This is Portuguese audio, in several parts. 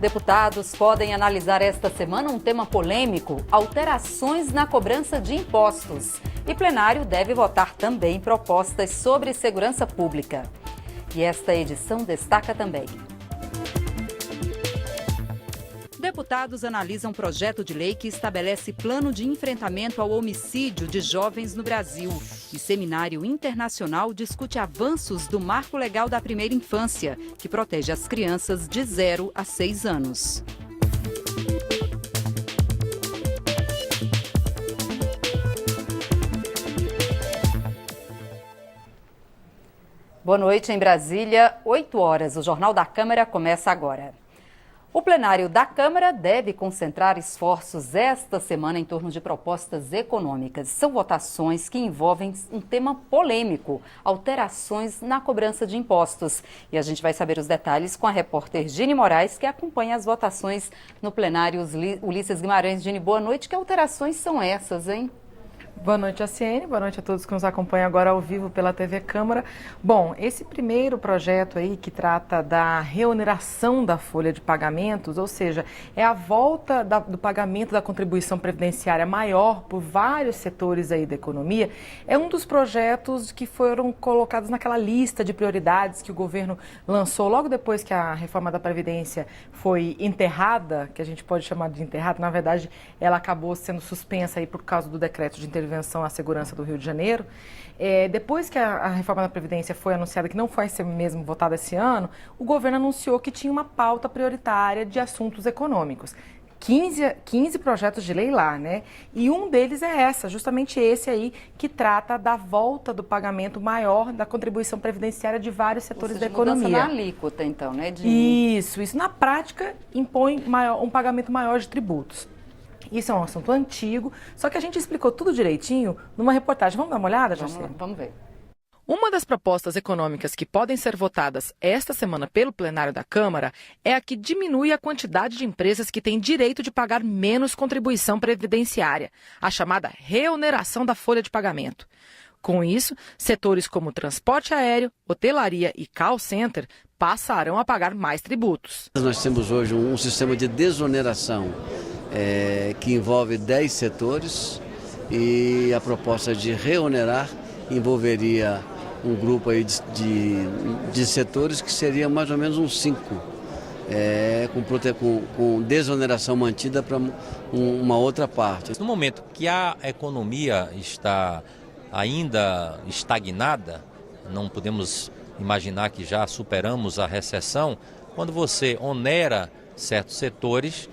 Deputados podem analisar esta semana um tema polêmico: alterações na cobrança de impostos. E plenário deve votar também propostas sobre segurança pública. E esta edição destaca também: deputados analisam projeto de lei que estabelece plano de enfrentamento ao homicídio de jovens no Brasil. E seminário internacional discute avanços do Marco Legal da Primeira Infância, que protege as crianças de 0 a 6 anos. Boa noite em Brasília, 8 horas. O Jornal da Câmara começa agora. O plenário da Câmara deve concentrar esforços esta semana em torno de propostas econômicas. São votações que envolvem um tema polêmico: alterações na cobrança de impostos. E a gente vai saber os detalhes com a repórter Gini Moraes, que acompanha as votações no plenário Ulisses Guimarães. Gini, boa noite. Que alterações são essas, hein? Boa noite, Aciene. Boa noite a todos que nos acompanham agora ao vivo pela TV Câmara. Bom, esse primeiro projeto aí que trata da reoneração da folha de pagamentos, ou seja, é a volta do pagamento da contribuição previdenciária maior por vários setores aí da economia, é um dos projetos que foram colocados naquela lista de prioridades que o governo lançou logo depois que a reforma da Previdência foi enterrada, que a gente pode chamar de enterrada. Na verdade, ela acabou sendo suspensa aí por causa do decreto de intervenção à segurança do Rio de Janeiro. Depois que a reforma da Previdência foi anunciada, que não foi ser mesmo votada esse ano, o governo anunciou que tinha uma pauta prioritária de assuntos econômicos. 15 projetos de lei lá, né? E um deles é justamente esse aí, que trata da volta do pagamento maior da contribuição previdenciária de vários setores da economia. Mudança na alíquota, então, né? Isso na prática impõe um pagamento maior de tributos. Isso é um assunto antigo, só que a gente explicou tudo direitinho numa reportagem. Vamos dar uma olhada, Jacir? Vamos ver. Uma das propostas econômicas que podem ser votadas esta semana pelo plenário da Câmara é a que diminui a quantidade de empresas que têm direito de pagar menos contribuição previdenciária, a chamada reoneração da folha de pagamento. Com isso, setores como transporte aéreo, hotelaria e call center passarão a pagar mais tributos. Nós temos hoje um sistema de desoneração que envolve 10 setores, e a proposta de reonerar envolveria um grupo aí de setores que seria mais ou menos uns 5, com desoneração mantida para uma outra parte. No momento que a economia está ainda estagnada, não podemos imaginar que já superamos a recessão. Quando você onera certos setores,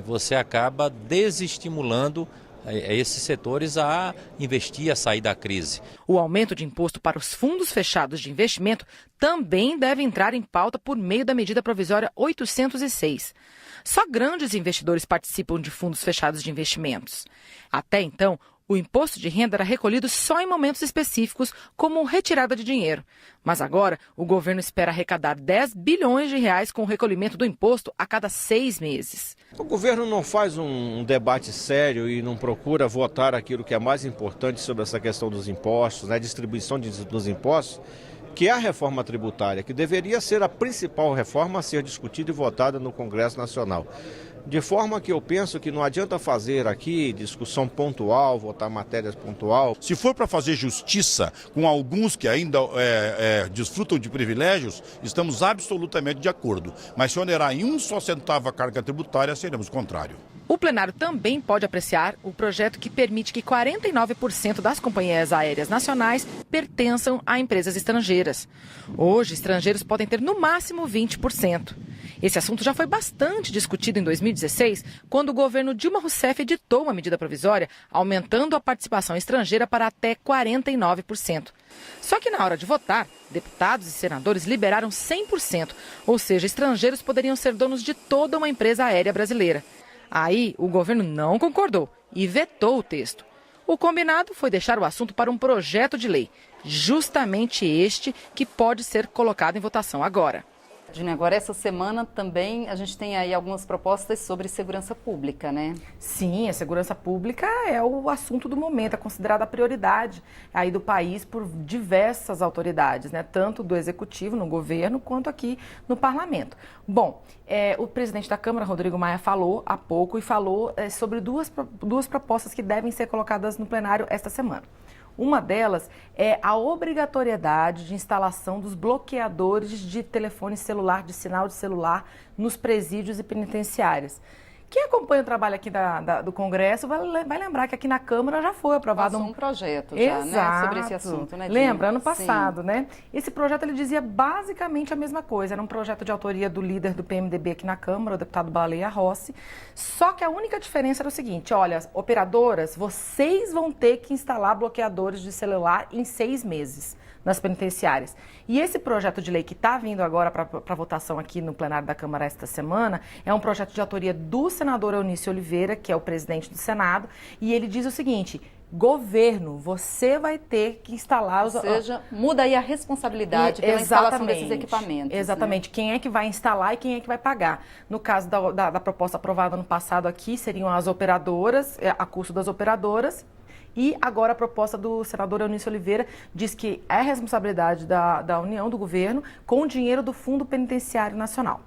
você acaba desestimulando esses setores a investir, a sair da crise. O aumento de imposto para os fundos fechados de investimento também deve entrar em pauta por meio da medida provisória 806. Só grandes investidores participam de fundos fechados de investimentos. Até então, o imposto de renda era recolhido só em momentos específicos, como retirada de dinheiro. Mas agora, o governo espera arrecadar 10 bilhões de reais com o recolhimento do imposto a cada 6 meses. O governo não faz um debate sério e não procura votar aquilo que é mais importante sobre essa questão dos impostos, né, distribuição dos impostos, que é a reforma tributária, que deveria ser a principal reforma a ser discutida e votada no Congresso Nacional. De forma que eu penso que não adianta fazer aqui discussão pontual, votar matérias pontual. Se for para fazer justiça com alguns que ainda desfrutam de privilégios, estamos absolutamente de acordo. Mas se onerar em um só centavo a carga tributária, seremos contrário. O plenário também pode apreciar o projeto que permite que 49% das companhias aéreas nacionais pertençam a empresas estrangeiras. Hoje, estrangeiros podem ter no máximo 20%. Esse assunto já foi bastante discutido em 2016, quando o governo Dilma Rousseff editou uma medida provisória, aumentando a participação estrangeira para até 49%. Só que na hora de votar, deputados e senadores liberaram 100%, ou seja, estrangeiros poderiam ser donos de toda uma empresa aérea brasileira. Aí, o governo não concordou e vetou o texto. O combinado foi deixar o assunto para um projeto de lei, justamente este que pode ser colocado em votação agora. Dini, agora essa semana também a gente tem aí algumas propostas sobre segurança pública, né? Sim, a segurança pública é o assunto do momento, é considerada a prioridade aí do país por diversas autoridades, né? Tanto do executivo, no governo, quanto aqui no parlamento. Bom, o presidente da Câmara, Rodrigo Maia, falou há pouco e falou sobre duas propostas que devem ser colocadas no plenário esta semana. Uma delas é a obrigatoriedade de instalação dos bloqueadores de telefone celular, de sinal de celular, nos presídios e penitenciárias. Quem acompanha o trabalho aqui do Congresso vai lembrar que aqui na Câmara já foi aprovado um projeto já, né, sobre esse assunto, né, Dini? Lembra, ano passado, Sim. né? Esse projeto ele dizia basicamente a mesma coisa. Era um projeto de autoria do líder do PMDB aqui na Câmara, o deputado Baleia Rossi. Só que a única diferença era o seguinte: olha, operadoras, vocês vão ter que instalar bloqueadores de celular em 6 meses. Nas penitenciárias. E esse projeto de lei que está vindo agora para votação aqui no plenário da Câmara esta semana é um projeto de autoria do senador Eunício Oliveira, que é o presidente do Senado, e ele diz o seguinte: governo, você vai ter que instalar os... Ou seja, muda aí a responsabilidade pela instalação desses equipamentos. Exatamente. Né? Quem é que vai instalar e quem é que vai pagar. No caso da proposta aprovada no passado aqui, seriam as operadoras, a custo das operadoras. E agora a proposta do senador Eunício Oliveira diz que é responsabilidade da União, do governo, com o dinheiro do Fundo Penitenciário Nacional.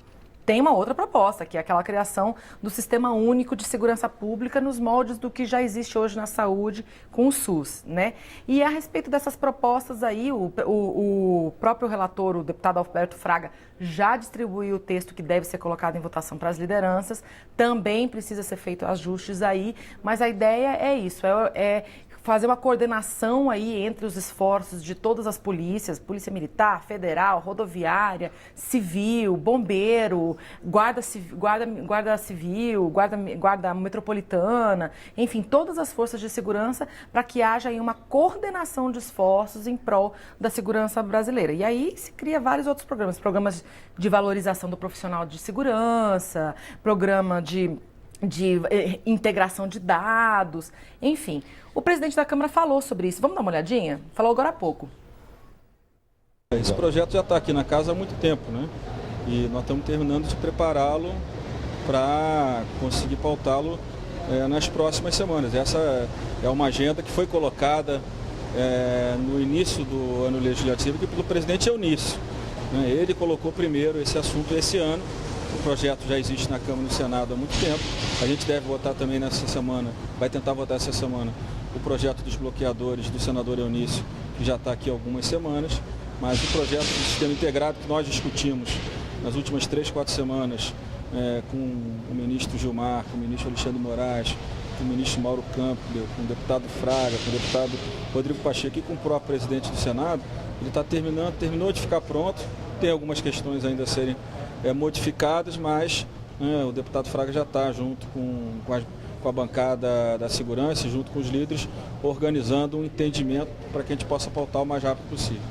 Tem uma outra proposta, que é aquela criação do Sistema Único de Segurança Pública nos moldes do que já existe hoje na saúde com o SUS, né? E a respeito dessas propostas aí, o próprio relator, o deputado Alberto Fraga, já distribuiu o texto que deve ser colocado em votação para as lideranças. Também precisa ser feito ajustes aí, mas a ideia é isso, é fazer uma coordenação aí entre os esforços de todas as polícias, Polícia Militar, Federal, Rodoviária, Civil, Bombeiro, Guarda Civil, Guarda Metropolitana, enfim, todas as forças de segurança, para que haja aí uma coordenação de esforços em prol da segurança brasileira. E aí se cria vários outros programas de valorização do profissional de segurança, programa de integração de dados, enfim. O presidente da Câmara falou sobre isso. Vamos dar uma olhadinha? Falou agora há pouco. Esse projeto já está aqui na casa há muito tempo, né? E nós estamos terminando de prepará-lo para conseguir pautá-lo nas próximas semanas. Essa é uma agenda que foi colocada no início do ano legislativo aqui pelo presidente Eunício. Né? Ele colocou primeiro esse assunto esse ano. O projeto já existe na Câmara e no Senado há muito tempo. A gente deve votar também nessa semana, vai tentar votar essa semana, o projeto dos bloqueadores do senador Eunício, que já está aqui há algumas semanas. Mas o projeto do sistema integrado que nós discutimos nas últimas 3, 4 semanas com o ministro Gilmar, com o ministro Alexandre Moraes, com o ministro Mauro Campbell, com o deputado Fraga, com o deputado Rodrigo Pacheco e com o próprio presidente do Senado, ele está terminou de ficar pronto. Tem algumas questões ainda a serem modificadas, mas o deputado Fraga já está junto com a bancada da segurança, junto com os líderes, organizando um entendimento para que a gente possa pautar o mais rápido possível.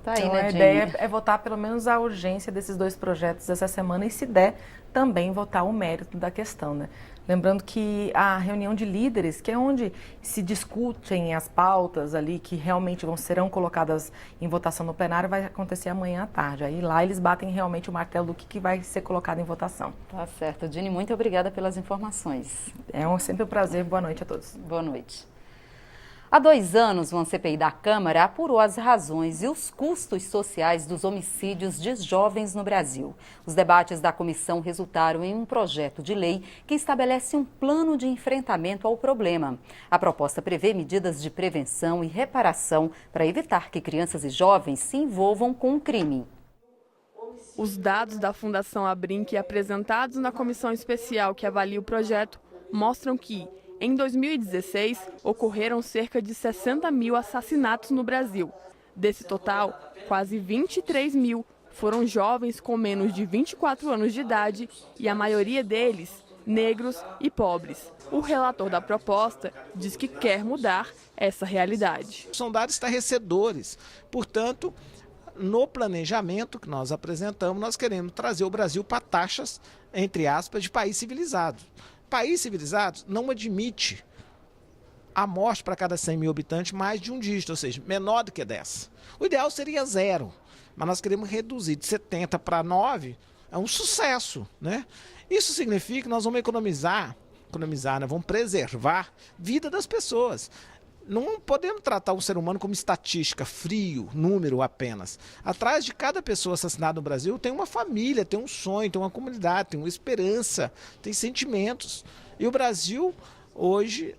Tá aí, então, né, a ideia é votar pelo menos a urgência desses 2 projetos essa semana e, se der, também votar o mérito da questão, né? Lembrando que a reunião de líderes, que é onde se discutem as pautas ali que realmente serão colocadas em votação no plenário, vai acontecer amanhã à tarde. Aí lá eles batem realmente o martelo do que vai ser colocado em votação. Tá certo. Dini, muito obrigada pelas informações. É sempre um prazer. Boa noite a todos. Boa noite. Há 2 anos, uma CPI da Câmara apurou as razões e os custos sociais dos homicídios de jovens no Brasil. Os debates da comissão resultaram em um projeto de lei que estabelece um plano de enfrentamento ao problema. A proposta prevê medidas de prevenção e reparação para evitar que crianças e jovens se envolvam com o crime. Os dados da Fundação Abrinq apresentados na comissão especial que avalia o projeto mostram que, em 2016, ocorreram cerca de 60 mil assassinatos no Brasil. Desse total, quase 23 mil foram jovens com menos de 24 anos de idade e a maioria deles, negros e pobres. O relator da proposta diz que quer mudar essa realidade. São dados estarrecedores. Portanto, no planejamento que nós apresentamos, nós queremos trazer o Brasil para taxas, entre aspas, de país civilizado. País civilizado não admite a morte para cada 100 mil habitantes mais de um dígito, ou seja, menor do que 10. O ideal seria 0. mas nós queremos reduzir de 70 para 9, é um sucesso, né? Isso significa que nós vamos economizar, né? Vamos preservar a vida das pessoas. Não podemos tratar o ser humano como estatística, frio, número apenas. Atrás de cada pessoa assassinada no Brasil tem uma família, tem um sonho, tem uma comunidade, tem uma esperança, tem sentimentos. E o Brasil hoje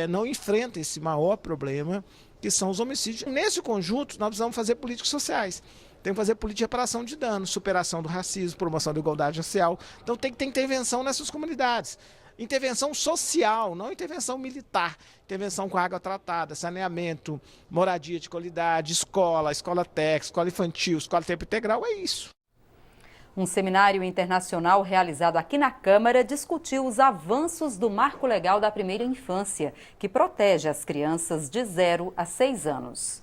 não enfrenta esse maior problema, que são os homicídios. Nesse conjunto, nós precisamos fazer políticas sociais. Tem que fazer política de reparação de danos, superação do racismo, promoção da igualdade racial. Então tem que ter intervenção nessas comunidades. Intervenção social, não intervenção militar. Intervenção com água tratada, saneamento, moradia de qualidade, escola técnica, escola infantil, escola de tempo integral, é isso. Um seminário internacional realizado aqui na Câmara discutiu os avanços do Marco Legal da Primeira Infância, que protege as crianças de 0 a 6 anos.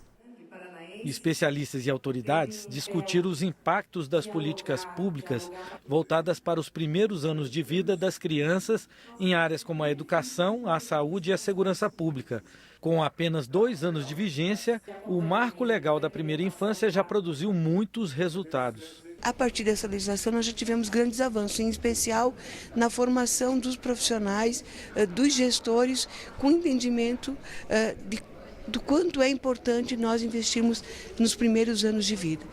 Especialistas e autoridades discutiram os impactos das políticas públicas voltadas para os primeiros anos de vida das crianças em áreas como a educação, a saúde e a segurança pública. Com apenas 2 anos de vigência, o Marco Legal da Primeira Infância já produziu muitos resultados. A partir dessa legislação, nós já tivemos grandes avanços, em especial na formação dos profissionais, dos gestores, com entendimento do quanto é importante nós investirmos nos primeiros anos de vida.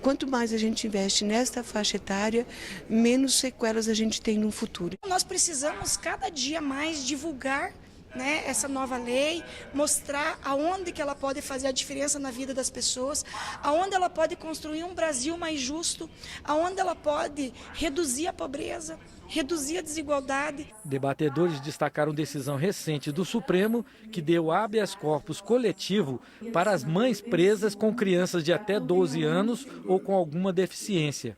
Quanto mais a gente investe nesta faixa etária, menos sequelas a gente tem no futuro. Nós precisamos cada dia mais divulgar, né, essa nova lei, mostrar aonde que ela pode fazer a diferença na vida das pessoas, aonde ela pode construir um Brasil mais justo, aonde ela pode reduzir a pobreza, reduzir a desigualdade. Debatedores destacaram decisão recente do Supremo que deu habeas corpus coletivo para as mães presas com crianças de até 12 anos ou com alguma deficiência.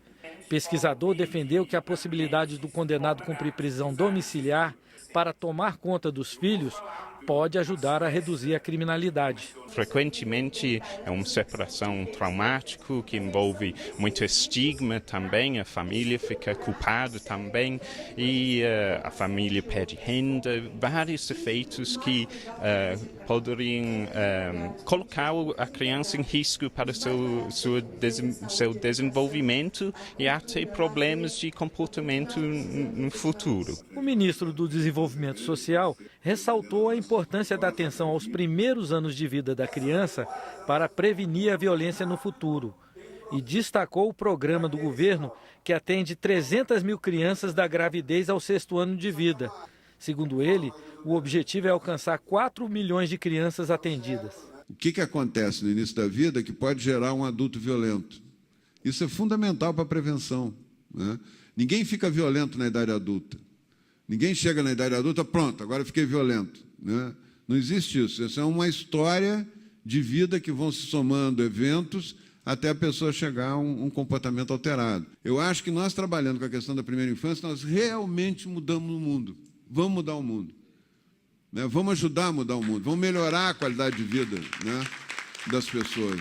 Pesquisador defendeu que a possibilidade do condenado cumprir prisão domiciliar para tomar conta dos filhos pode ajudar a reduzir a criminalidade. Frequentemente é uma separação traumática que envolve muito estigma também, a família fica culpada também e a família perde renda, vários efeitos que poderiam colocar a criança em risco para seu desenvolvimento e até problemas de comportamento no futuro. O ministro do Desenvolvimento Social ressaltou a importância da atenção aos primeiros anos de vida da criança para prevenir a violência no futuro e destacou o programa do governo que atende 300 mil crianças da gravidez ao 6º ano de vida. Segundo ele, o objetivo é alcançar 4 milhões de crianças atendidas. O que acontece no início da vida que pode gerar um adulto violento? Isso é fundamental para a prevenção, né? Ninguém fica violento na idade adulta. Ninguém chega na idade adulta, pronto, agora fiquei violento, né? Não existe isso. Isso é uma história de vida que vão se somando eventos até a pessoa chegar a um comportamento alterado. Eu acho que nós, trabalhando com a questão da primeira infância, nós realmente mudamos o mundo. Vamos mudar o mundo, né? Vamos ajudar a mudar o mundo, vamos melhorar a qualidade de vida, né, das pessoas.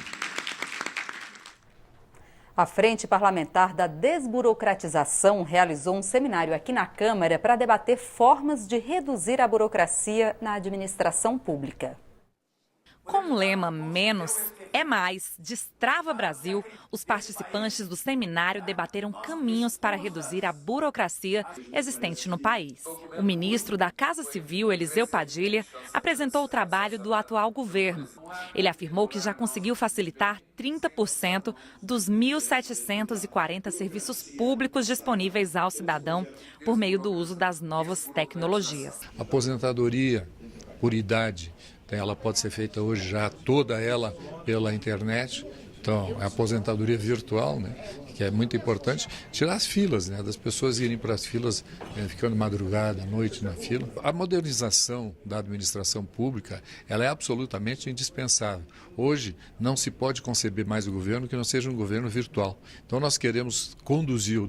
A Frente Parlamentar da Desburocratização realizou um seminário aqui na Câmara para debater formas de reduzir a burocracia na administração pública. Com o lema Menos é Mais, Destrava Brasil, os participantes do seminário debateram caminhos para reduzir a burocracia existente no país. O ministro da Casa Civil, Eliseu Padilha, apresentou o trabalho do atual governo. Ele afirmou que já conseguiu facilitar 30% dos 1.740 serviços públicos disponíveis ao cidadão por meio do uso das novas tecnologias. Aposentadoria por idade. Ela pode ser feita hoje já toda ela pela internet, então é a aposentadoria virtual, né, que é muito importante. Tirar as filas, né, das pessoas irem para as filas, ficando madrugada, à noite na fila. A modernização da administração pública, ela é absolutamente indispensável. Hoje não se pode conceber mais o governo que não seja um governo virtual. Então nós queremos conduzir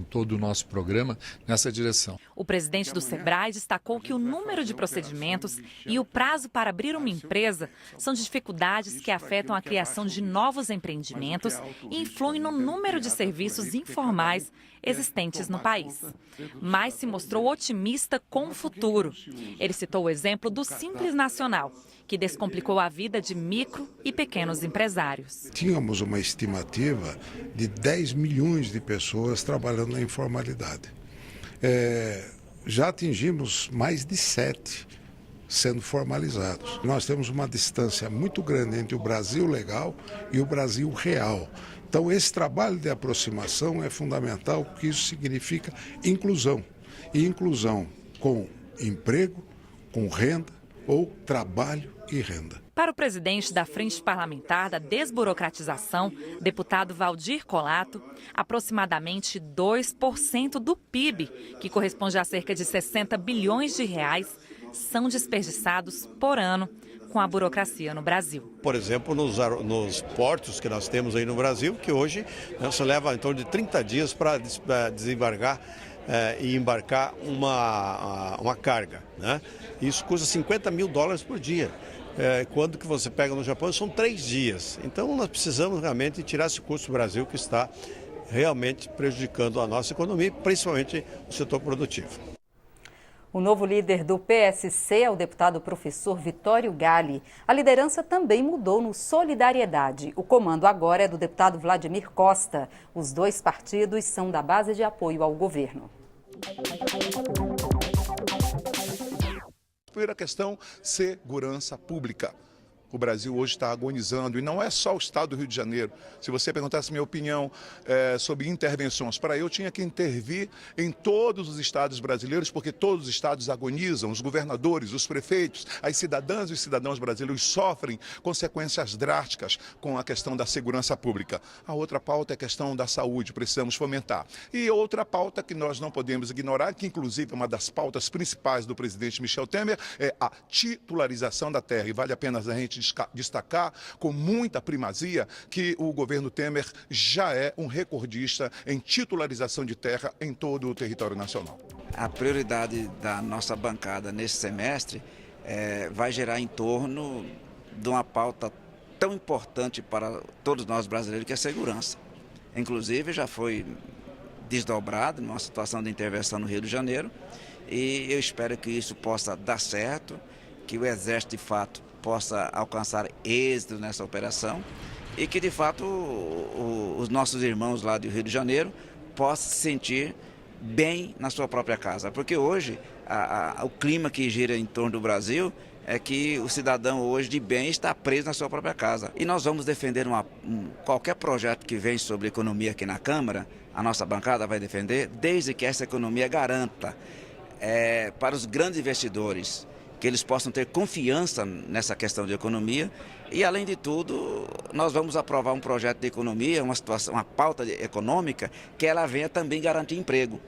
todo o nosso programa nessa direção. O presidente do Sebrae destacou que o número de procedimentos e o prazo para abrir uma empresa são dificuldades que afetam a criação de novos novos empreendimentos e influem no número de serviços informais existentes no país. Mas se mostrou otimista com o futuro. Ele citou o exemplo do Simples Nacional, que descomplicou a vida de micro e pequenos empresários. Tínhamos uma estimativa de 10 milhões de pessoas trabalhando na informalidade. Já atingimos mais de 7 sendo formalizados. Nós temos uma distância muito grande entre o Brasil legal e o Brasil real. Então, esse trabalho de aproximação é fundamental, porque isso significa inclusão. E inclusão com emprego, com renda ou trabalho e renda. Para o presidente da Frente Parlamentar da Desburocratização, deputado Valdir Colato, aproximadamente 2% do PIB, que corresponde a cerca de 60 bilhões de reais, são desperdiçados por ano com a burocracia no Brasil. Por exemplo, nos portos que nós temos aí no Brasil, que hoje você leva em torno de 30 dias para desembarcar e embarcar uma carga, né? Isso custa $50 mil por dia. Quando que você pega no Japão, são 3 dias. Então nós precisamos realmente tirar esse custo do Brasil, que está realmente prejudicando a nossa economia, principalmente o setor produtivo. O novo líder do PSC é o deputado professor Vitório Galli. A liderança também mudou no Solidariedade. O comando agora é do deputado Vladimir Costa. Os dois partidos são da base de apoio ao governo. Primeira questão, segurança pública. O Brasil hoje está agonizando, e não é só o estado do Rio de Janeiro. Se você perguntasse minha opinião sobre intervenções, para eu tinha que intervir em todos os estados brasileiros, porque todos os estados agonizam, os governadores, os prefeitos, as cidadãs e os cidadãos brasileiros sofrem consequências drásticas com a questão da segurança pública. A outra pauta é a questão da saúde, precisamos fomentar. E outra pauta que nós não podemos ignorar, que inclusive é uma das pautas principais do presidente Michel Temer, é a titularização da terra, e vale a pena a gente destacar com muita primazia que o governo Temer já é um recordista em titularização de terra em todo o território nacional. A prioridade da nossa bancada nesse semestre vai girar em torno de uma pauta tão importante para todos nós brasileiros, que é a segurança. Inclusive já foi desdobrado numa situação de intervenção no Rio de Janeiro, e eu espero que isso possa dar certo, que o Exército de fato possa alcançar êxito nessa operação e que, de fato, os nossos irmãos lá do Rio de Janeiro possam se sentir bem na sua própria casa. Porque hoje, o clima que gira em torno do Brasil é que o cidadão hoje de bem está preso na sua própria casa. E nós vamos defender qualquer projeto que vem sobre economia aqui na Câmara, a nossa bancada vai defender, desde que essa economia garanta para os grandes investidores que eles possam ter confiança nessa questão de economia. E, além de tudo, nós vamos aprovar um projeto de economia, uma pauta econômica, que ela venha também garantir emprego.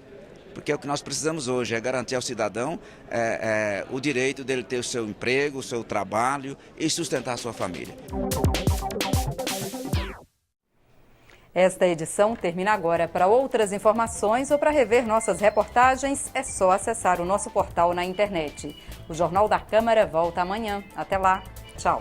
Porque é o que nós precisamos hoje, é garantir ao cidadão o direito dele ter o seu emprego, o seu trabalho e sustentar a sua família. Esta edição termina agora. Para outras informações ou para rever nossas reportagens, é só acessar o nosso portal na internet. O Jornal da Câmara volta amanhã. Até lá. Tchau.